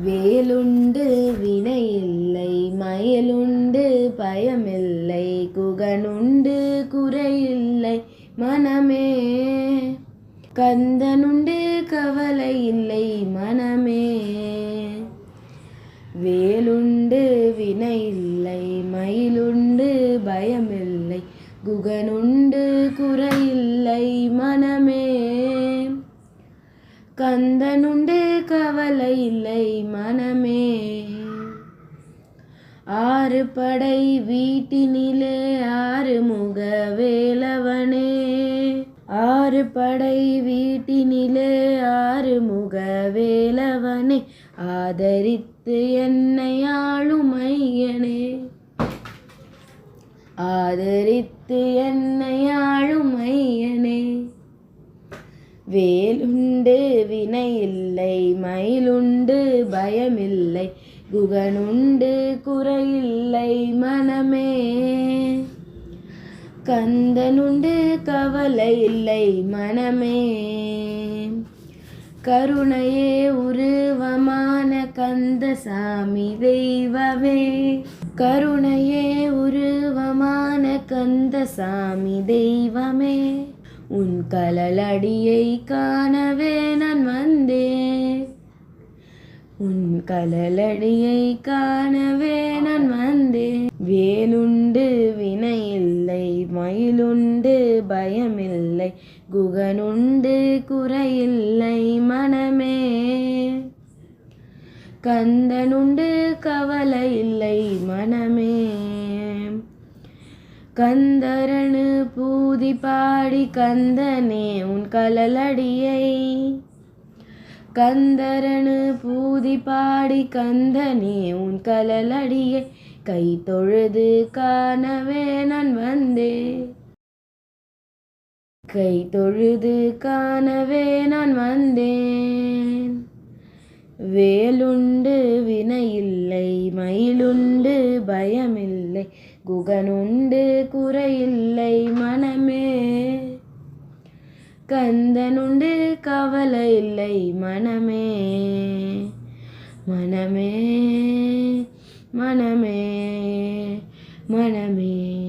வேலுண்டு வினையில்லை மயிலுண்டு பயமில்லை குகனுண்டு குறையில்லை மனமே. கந்தனுண்டு கவலை இல்லை மனமே. வேலுண்டு வினையில்லை மயிலுண்டு பயமில்லை குகனுண்டு குறையில்லை மனமே. கந்தனுண்டு கவலை இல்லை மனமே. ஆறு படை வீட்டினிலே ஆறுமுக வேலவனே. ஆறு படை வீட்டினிலே ஆறுமுக வேலவனே. ஆதரித்து என்னை ஆளும் ஐயனே. ஆதரித்து என்னை ஆளும் ஐயனே. வேலுண்டு வினையில்லை மயிலுண்டு பயமில்லை குகனுண்டு குறையில்லை மனமே. கந்தனுண்டு கவலை இல்லை மனமே. கருணையே உருவமான கந்தசாமி தெய்வமே. கருணையே உருவமான கந்தசாமி தெய்வமே. உன் கழலடியை காணவே நான் வந்தேன். உன் கழலடியை காணவே நான் வந்தேன். வேலுண்டு வினையில்லை மயிலுண்டு பயமில்லை குகனுண்டு குறையில்லை மனமே. கந்தனுண்டு கவலை இல்லை மனமே. கந்தரனு பூதி பாடி கந்தனே உன் கழலடியை. கந்தரனு பூதி பாடி கந்தனே உன் கழலடியை. கை தொழுது காணவே நான் வந்தேன். கை தொழுது காணவே நான் வந்தேன். வேலுண்டு வினையில்லை மயிலுண்டு பயமில்லை குகனுண்டு குறையில்லை மனமே. கந்தனுண்டு கவலை இல்லை மனமே. மனமே மனமே மனமே.